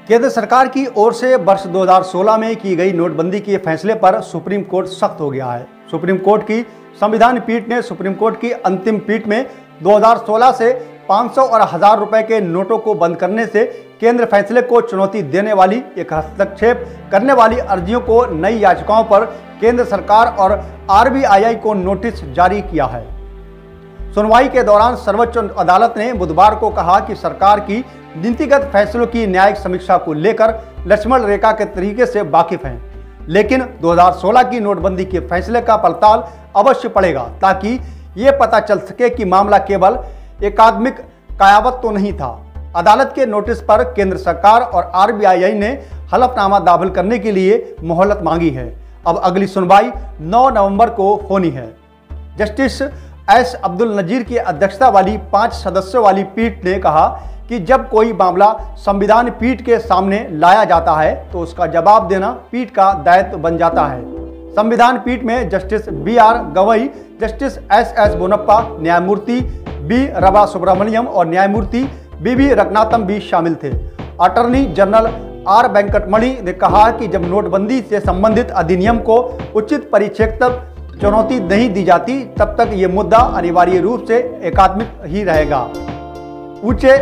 केंद्र सरकार की ओर से वर्ष 2016 में की गई नोटबंदी के फैसले पर सुप्रीम कोर्ट सख्त हो गया है। सुप्रीम कोर्ट की संविधान पीठ ने सुप्रीम कोर्ट की अंतिम पीठ में 2016 से 500 और 1000 रुपए के नोटों को बंद करने से केंद्र फैसले को चुनौती देने वाली एक हस्तक्षेप करने वाली अर्जियों को नई याचिकाओं पर केंद्र सरकार और आरबीआई को नोटिस जारी किया है। सुनवाई के दौरान सर्वोच्च अदालत ने बुधवार को कहा कि सरकार की नीतिगत फैसलों की न्यायिक समीक्षा को लेकर लक्ष्मण रेखा के तरीके से वाकिफ हैं, लेकिन 2016 की नोटबंदी के फैसले का पड़ताल अवश्य पड़ेगा ताकि ये पता चल सके कि मामला केवल एकात्मिक कयावत तो नहीं था। अदालत के नोटिस पर केंद्र सरकार और आरबीआई ने हलफनामा दाखिल करने के लिए मोहलत मांगी है। अब अगली सुनवाई 9 नवंबर को होनी है। जस्टिस एस अब्दुल नजीर की अध्यक्षता वाली 5 सदस्यों वाली पीठ ने कहा कि जब कोई मामला संविधान पीठ के सामने लाया जाता है तो उसका जवाब देना पीठ का दायित्व बन जाता है। संविधान पीठ में justice B R. Gavai, justice S S. Bonappa, न्यायमूर्ति बी. रवा सुब्रमण्यम और न्यायमूर्ति बी.बी. रत्नातम भी शामिल थे। Attorney general R. वेंकटमणि ने कहा कि जब नोटबंदी से संबंधित अधिनियम को उचित परिप्रेक्ष्य चुनौती नहीं दी जाती तब तक ये मुद्दा अनिवार्य रूप से एकात्मिक ही रहेगा। ऊंचे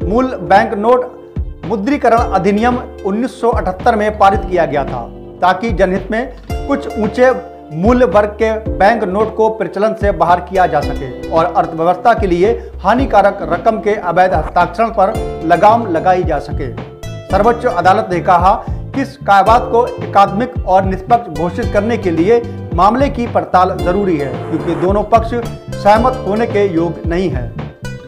मूल बैंक नोट मुद्रीकरण अधिनियम 1978 में पारित किया गया था ताकि जनहित में कुछ ऊंचे मूल्य वर्ग के बैंक नोट को प्रचलन से बाहर किया जा सके और अर्थव्यवस्था के लिए हानिकारक रकम के अवैध हस्ताक्षरण पर लगाम लगाई जा सके। सर्वोच्च अदालत ने कहा कि इस कायवाद को एकात्मिक और निष्पक्ष घोषित करने के लिए मामले की पड़ताल जरूरी है क्योंकि दोनों पक्ष सहमत होने के योग्य नहीं है।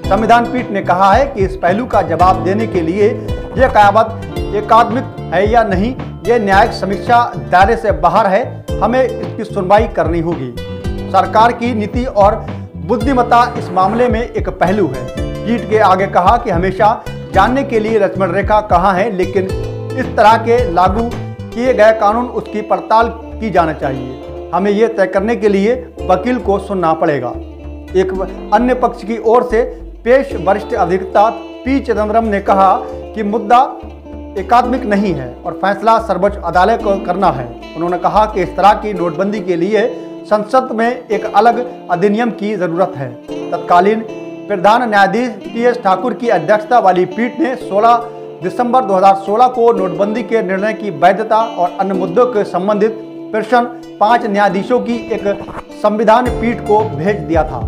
संविधान पीठ ने कहा है कि इस पहलू का जवाब देने के लिए यह कायवाद एकात्मिक है या नहीं, यह न्यायिक समीक्षा दायरे से बाहर है। हमें इसकी सुनवाई करनी होगी। सरकार की नीति और बुद्धिमत्ता इस मामले में एक पहलू है। पीठ के आगे कहा कि हमेशा जानने के लिए लक्ष्मण रेखा कहाँ है, लेकिन इस तरह के लागू किए गए कानून उसकी पड़ताल की जाना चाहिए। हमें यह तय करने के लिए वकील को सुनना पड़ेगा। एक अन्य पक्ष की ओर से पेश वरिष्ठ अधिवक्ता पी. चिदंबरम ने कहा कि मुद्दा एकात्मिक नहीं है और फैसला सर्वोच्च अदालत को करना है। उन्होंने कहा कि इस तरह की नोटबंदी के लिए संसद में एक अलग अधिनियम की जरूरत है। तत्कालीन प्रधान न्यायाधीश टी.एस. ठाकुर की अध्यक्षता वाली पीठ ने 16 दिसंबर 2016 को नोटबंदी के निर्णय की वैधता और अन्य मुद्दों के संबंधित प्रश्न 5 न्यायाधीशों की एक संविधान पीठ को भेज दिया था।